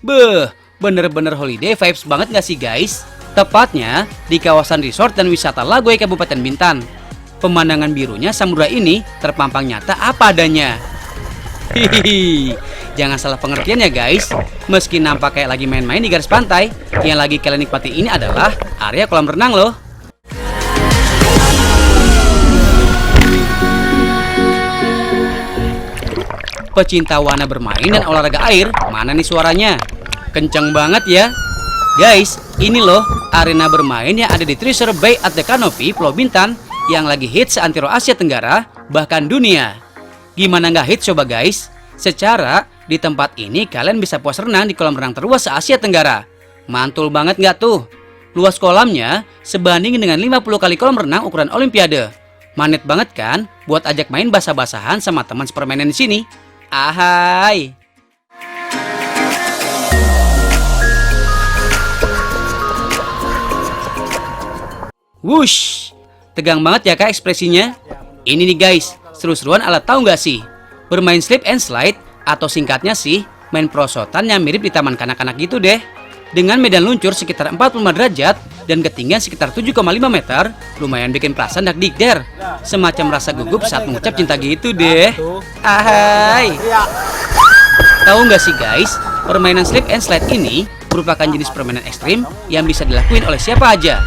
Beuh, bener-bener holiday vibes banget gak sih guys? Tepatnya di kawasan resort dan wisata Lagoy Kabupaten Bintan. Pemandangan birunya samudra ini terpampang nyata apa adanya. Hihihi, jangan salah pengertian ya guys. Meski nampak kayak lagi main-main di garis pantai, yang lagi kalian nikmati ini adalah area kolam renang loh. Pecinta wahana bermain dan olahraga air, mana nih suaranya? Kenceng banget ya. Guys, ini loh arena bermain yang ada di Treasure Bay at the Canopy, Pulau Bintan, yang lagi hits seantero Asia Tenggara, bahkan dunia. Gimana nggak hits coba guys? Secara di tempat ini kalian bisa puas renang di kolam renang terluas se-Asia Tenggara. Mantul banget nggak tuh? Luas kolamnya sebanding dengan 50 kali kolam renang ukuran Olimpiade. Manet banget kan buat ajak main basah-basahan sama teman sepermainan di sini. Ahai. Wush, tegang banget ya kak ekspresinya. Ini nih guys, seru-seruan ala tahu nggak sih? Bermain slip and slide atau singkatnya sih main perosotan yang mirip di taman kanak-kanak gitu deh. Dengan medan luncur sekitar 45 derajat dan ketinggian sekitar 7,5 meter, lumayan bikin perasaan dak-dikder. Semacam rasa gugup saat mengucap cinta gitu deh. Ahai. Tahu nggak sih guys, permainan slip and slide ini merupakan jenis permainan ekstrim yang bisa dilakuin oleh siapa aja.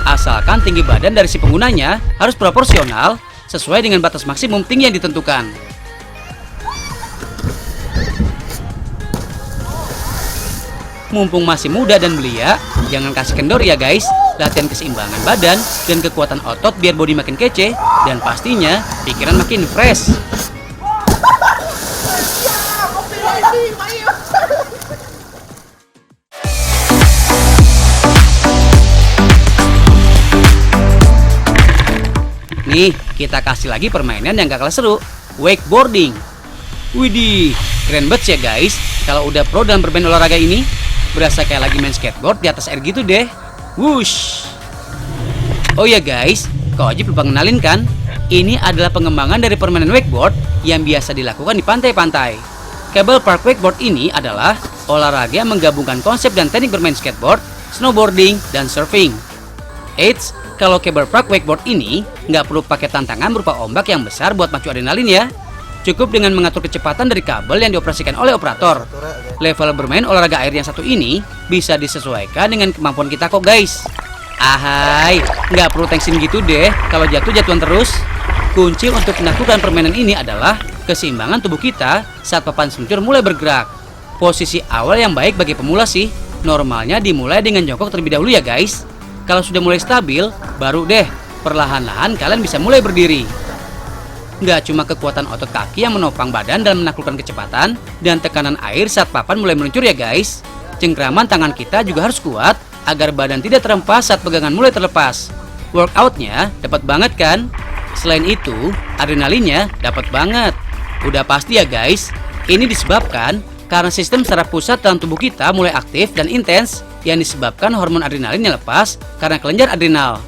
Asalkan tinggi badan dari si penggunanya harus proporsional sesuai dengan batas maksimum tinggi yang ditentukan. Mumpung masih muda dan belia, jangan kasih kendor ya guys. Latihan keseimbangan badan dan kekuatan otot biar body makin kece dan pastinya pikiran makin fresh. Nih, kita kasih lagi permainan yang gak kalah seru, wakeboarding. Widih, keren banget ya guys. Kalau udah pro dalam bermain olahraga ini, berasa kayak lagi main skateboard di atas air gitu deh. Wush. Oh ya guys, Kak Ojib lupa ngenalin kan? Ini adalah pengembangan dari permainan wakeboard yang biasa dilakukan di pantai-pantai. Cable Park Wakeboard ini adalah olahraga yang menggabungkan konsep dan teknik bermain skateboard, snowboarding, dan surfing. Eits, kalau Cable Park Wakeboard ini nggak perlu pakai tantangan berupa ombak yang besar buat macu adrenalin ya. Cukup dengan mengatur kecepatan dari kabel yang dioperasikan oleh operator. Level bermain olahraga air yang satu ini bisa disesuaikan dengan kemampuan kita kok guys. Ahai, nggak perlu tensin gitu deh kalau jatuh-jatuhan terus. Kunci untuk melakukan permainan ini adalah keseimbangan tubuh kita saat papan seluncur mulai bergerak. Posisi awal yang baik bagi pemula sih, normalnya dimulai dengan jongkok terlebih dahulu ya guys. Kalau sudah mulai stabil, baru deh perlahan-lahan kalian bisa mulai berdiri. Nggak cuma kekuatan otot kaki yang menopang badan dalam menaklukkan kecepatan dan tekanan air saat papan mulai meluncur ya guys. Cengkraman tangan kita juga harus kuat agar badan tidak terhempas saat pegangan mulai terlepas. Workoutnya dapat banget kan? Selain itu, adrenalinnya dapat banget. Udah pasti ya guys, ini disebabkan karena sistem saraf pusat dalam tubuh kita mulai aktif dan intens yang disebabkan hormon adrenalin yang lepas karena kelenjar adrenal.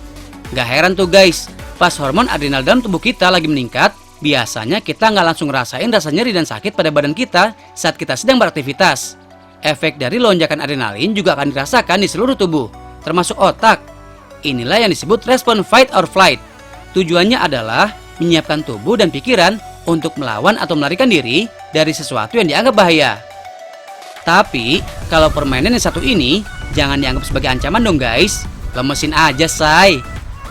Gak heran tuh guys, pas hormon adrenal dalam tubuh kita lagi meningkat, biasanya kita nggak langsung ngerasain rasa nyeri dan sakit pada badan kita saat kita sedang beraktivitas. Efek dari lonjakan adrenalin juga akan dirasakan di seluruh tubuh, termasuk otak. Inilah yang disebut respon fight or flight. Tujuannya adalah menyiapkan tubuh dan pikiran untuk melawan atau melarikan diri dari sesuatu yang dianggap bahaya. Tapi, kalau permainan yang satu ini, jangan dianggap sebagai ancaman dong guys. Lemesin aja say.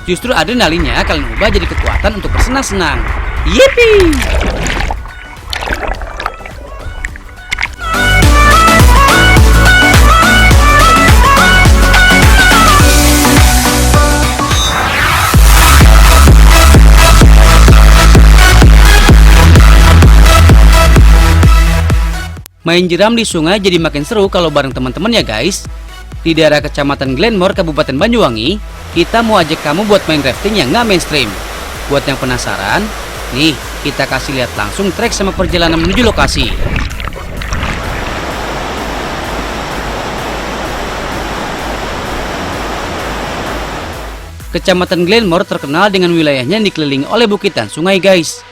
Justru adrenalinnya kalian ubah jadi kekuatan untuk bersenang-senang. Yippee! Main jeram di sungai jadi makin seru kalau bareng teman-teman ya guys. Di daerah Kecamatan Glenmore, Kabupaten Banyuwangi, kita mau ajak kamu buat main rafting yang nggak mainstream. Buat yang penasaran, nih kita kasih lihat langsung trek sama perjalanan menuju lokasi. Kecamatan Glenmore terkenal dengan wilayahnya yang dikelilingi oleh bukit dan sungai guys.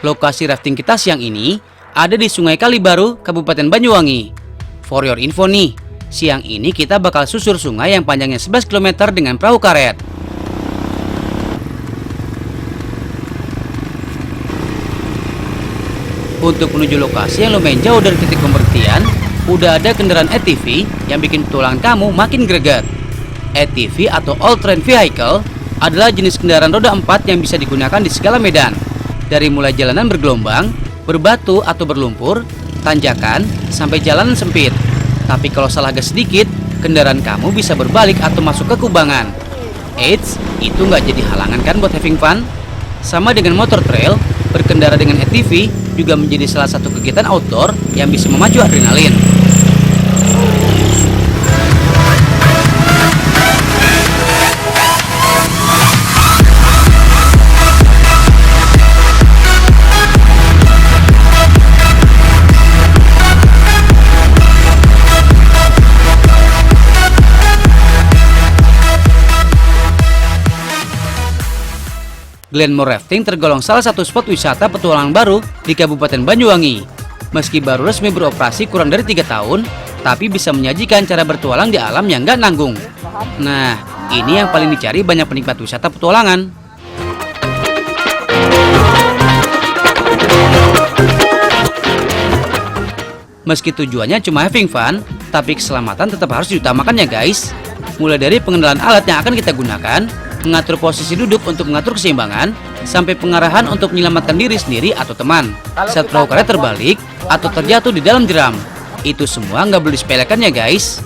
Lokasi rafting kita siang ini ada di Sungai Kalibaru, Kabupaten Banyuwangi. For your info nih, Siang ini kita bakal susur sungai yang panjangnya 11 km dengan perahu karet. Untuk menuju lokasi yang lumayan jauh dari titik pemberhentian, udah ada kendaraan ATV yang bikin petualangan kamu makin greget. ATV atau All Terrain Vehicle adalah jenis kendaraan roda 4 yang bisa digunakan di segala medan. Dari mulai jalanan bergelombang, berbatu atau berlumpur, tanjakan, sampai jalanan sempit. Tapi kalau salah gas sedikit, kendaraan kamu bisa berbalik atau masuk ke kubangan. Eits, itu nggak jadi halangan kan buat having fun? Sama dengan motor trail, berkendara dengan ATV juga menjadi salah satu kegiatan outdoor yang bisa memacu adrenalin. Glenmore Rafting tergolong salah satu spot wisata petualangan baru di Kabupaten Banyuwangi. Meski baru resmi beroperasi kurang dari 3 tahun, tapi bisa menyajikan cara bertualang di alam yang nggak nanggung. Nah, ini yang paling dicari banyak penikmat wisata petualangan. Meski tujuannya cuma having fun, tapi keselamatan tetap harus diutamakan ya guys. Mulai dari pengenalan alat yang akan kita gunakan, mengatur posisi duduk untuk mengatur keseimbangan, sampai pengarahan untuk menyelamatkan diri sendiri atau teman saat perahu karet terbalik atau terjatuh di dalam jeram. Itu semua nggak boleh disepelekan ya guys.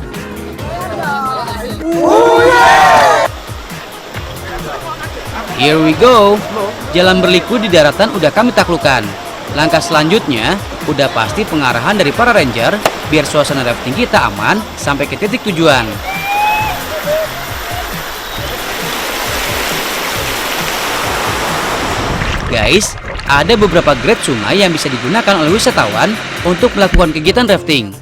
Here we go. Jalan berliku di daratan udah kami taklukkan. Langkah selanjutnya udah pasti pengarahan dari para ranger biar suasana rafting kita aman sampai ke titik tujuan. Guys, ada beberapa grade sungai yang bisa digunakan oleh wisatawan untuk melakukan kegiatan rafting.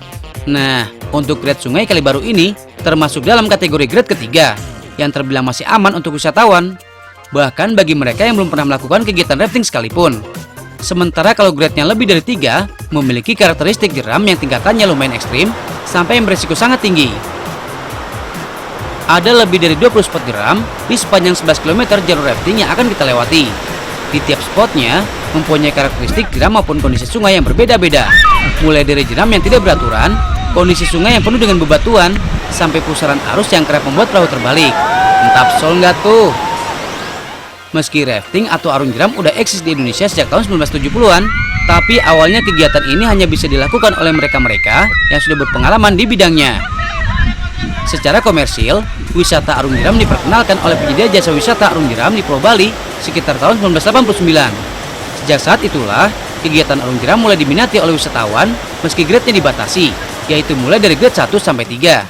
Nah, untuk grade sungai Kalibaru ini termasuk dalam kategori grade ketiga yang terbilang masih aman untuk wisatawan. Bahkan bagi mereka yang belum pernah melakukan kegiatan rafting sekalipun. Sementara kalau grade-nya lebih dari 3, memiliki karakteristik jeram yang tingkatannya lumayan ekstrim sampai yang berisiko sangat tinggi. Ada lebih dari 20 spot jeram di sepanjang 11 km jalur rafting yang akan kita lewati. Di tiap spotnya mempunyai karakteristik jeram maupun kondisi sungai yang berbeda-beda. Mulai dari jeram yang tidak beraturan, kondisi sungai yang penuh dengan bebatuan, sampai pusaran arus yang kerap membuat perahu terbalik. Entap sol nggak tuh? Meski rafting atau arung jeram udah eksis di Indonesia sejak tahun 1970-an, tapi awalnya kegiatan ini hanya bisa dilakukan oleh mereka-mereka yang sudah berpengalaman di bidangnya. Secara komersil, wisata arung jeram diperkenalkan oleh penyedia jasa wisata arung jeram di Pulau Bali sekitar tahun 1989. Sejak saat itulah, kegiatan arung jeram mulai diminati oleh wisatawan meski grade-nya dibatasi, yaitu mulai dari grade 1 sampai 3.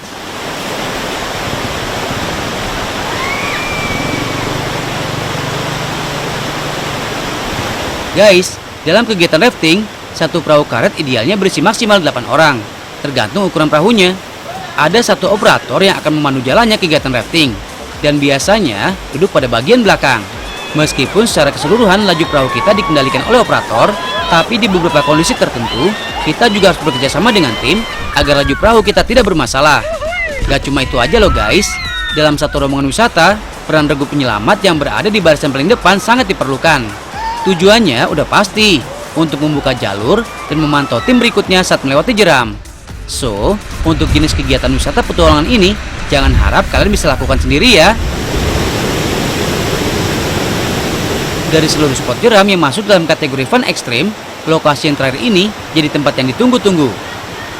Guys, dalam kegiatan rafting, satu perahu karet idealnya berisi maksimal 8 orang, tergantung ukuran perahunya. Ada satu operator yang akan memandu jalannya kegiatan rafting, dan biasanya duduk pada bagian belakang. Meskipun secara keseluruhan laju perahu kita dikendalikan oleh operator, tapi di beberapa kondisi tertentu, kita juga harus bekerja sama dengan tim agar laju perahu kita tidak bermasalah. Gak cuma itu aja loh guys, dalam satu rombongan wisata, peran regu penyelamat yang berada di barisan paling depan sangat diperlukan. Tujuannya udah pasti, untuk membuka jalur dan memantau tim berikutnya saat melewati jeram. So, untuk jenis kegiatan wisata petualangan ini, jangan harap kalian bisa lakukan sendiri ya. Dari seluruh spot jeram yang masuk dalam kategori fun ekstrim, lokasi yang terakhir ini jadi tempat yang ditunggu-tunggu.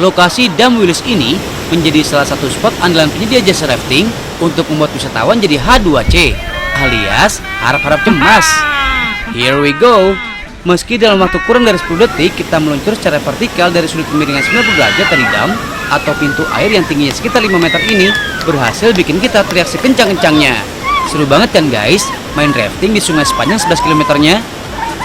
Lokasi Dam Willis ini menjadi salah satu spot andalan penyedia jasa rafting untuk membuat wisatawan jadi H2C, alias harap-harap cemas. Here we go. Meski dalam waktu kurang dari 10 detik kita meluncur secara vertikal dari sudut kemiringan 90 derajat dari dam atau pintu air yang tingginya sekitar 5 meter ini berhasil bikin kita teriak sekencang-kencangnya. Seru banget kan guys, main rafting di sungai sepanjang 11 km-nya?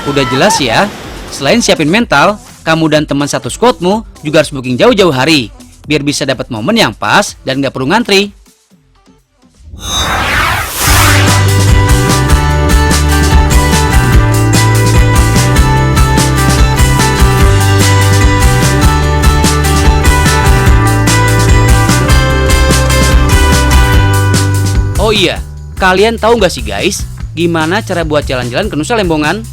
Udah jelas ya, selain siapin mental, kamu dan teman satu squadmu juga harus booking jauh-jauh hari, biar bisa dapat momen yang pas dan gak perlu ngantri. Oh iya, kalian tahu nggak sih guys, gimana cara buat jalan-jalan ke Nusa Lembongan?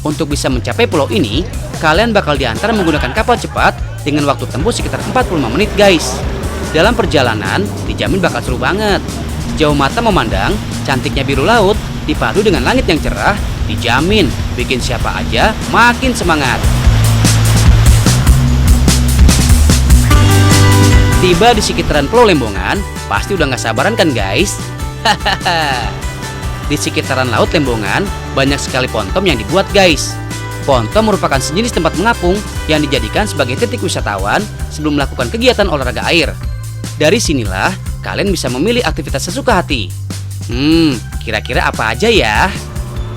Untuk bisa mencapai pulau ini, kalian bakal diantar menggunakan kapal cepat dengan waktu tempuh sekitar 45 menit guys. Dalam perjalanan, dijamin bakal seru banget. Jauh mata memandang, cantiknya biru laut, dipadu dengan langit yang cerah, dijamin bikin siapa aja makin semangat. Tiba di sekitaran Pulau Lembongan, pasti udah gak sabaran kan guys? Di sekitaran Laut Lembongan, banyak sekali pontom yang dibuat guys. Pontom merupakan sejenis tempat mengapung yang dijadikan sebagai titik wisatawan sebelum melakukan kegiatan olahraga air. Dari sinilah, kalian bisa memilih aktivitas sesuka hati. Kira-kira apa aja ya?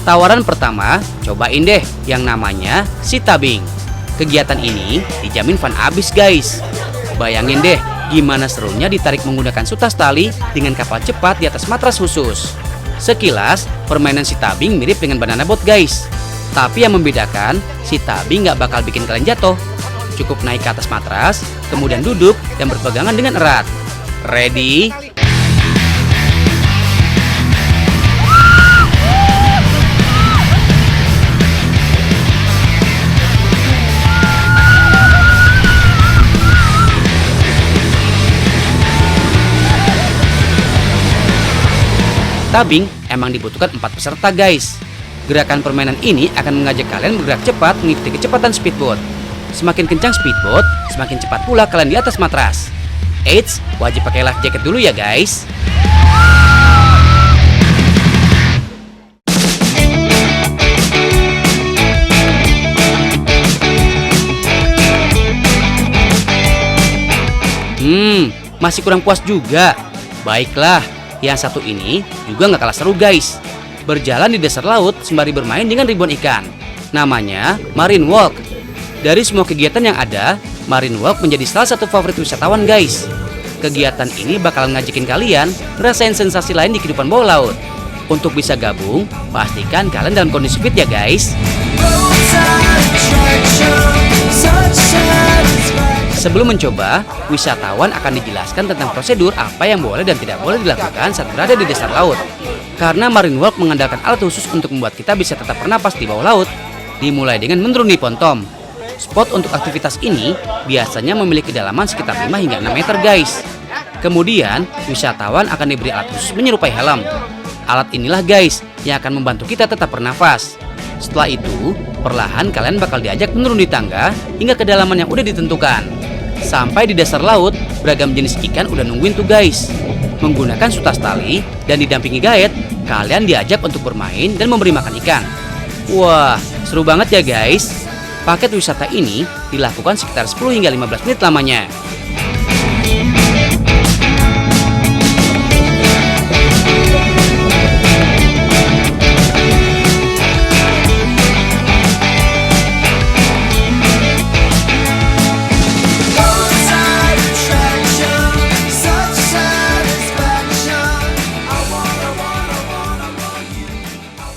Tawaran pertama, cobain deh yang namanya Sea Tubing. Kegiatan ini dijamin fun abis guys. Bayangin deh, gimana serunya ditarik menggunakan sutas tali dengan kapal cepat di atas matras khusus. Sekilas, permainan Sea Tubing mirip dengan banana boat guys. Tapi yang membedakan, Sea Tubing nggak bakal bikin kalian jatuh. Cukup naik ke atas matras, kemudian duduk dan berpegangan dengan erat. Ready? Tubing emang dibutuhkan 4 peserta guys. Gerakan permainan ini akan mengajak kalian bergerak cepat mengikuti kecepatan speedboat. Semakin kencang speedboat, semakin cepat pula kalian di atas matras. Eits, wajib pakai life jacket dulu ya guys. Masih kurang puas juga. Baiklah, yang satu ini juga nggak kalah seru guys. Berjalan di dasar laut sembari bermain dengan ribuan ikan. Namanya Marine Walk. Dari semua kegiatan yang ada, Marine Walk menjadi salah satu favorit wisatawan guys. Kegiatan ini bakalan ngajakin kalian ngerasain sensasi lain di kehidupan bawah laut. Untuk bisa gabung, pastikan kalian dalam kondisi fit ya guys. Sebelum mencoba, wisatawan akan dijelaskan tentang prosedur apa yang boleh dan tidak boleh dilakukan saat berada di dasar laut. Karena Marine Walk mengandalkan alat khusus untuk membuat kita bisa tetap bernapas di bawah laut. Dimulai dengan menuruni pontom. Spot untuk aktivitas ini biasanya memiliki kedalaman sekitar 5 hingga 6 meter guys. Kemudian, wisatawan akan diberi alat khusus menyerupai helm. Alat inilah guys yang akan membantu kita tetap bernafas. Setelah itu, perlahan kalian bakal diajak menuruni tangga hingga kedalaman yang udah ditentukan. Sampai di dasar laut, beragam jenis ikan udah nungguin tuh guys. Menggunakan sutas tali dan didampingi guide, kalian diajak untuk bermain dan memberi makan ikan. Wah, seru banget ya guys. Paket wisata ini dilakukan sekitar 10 hingga 15 menit lamanya.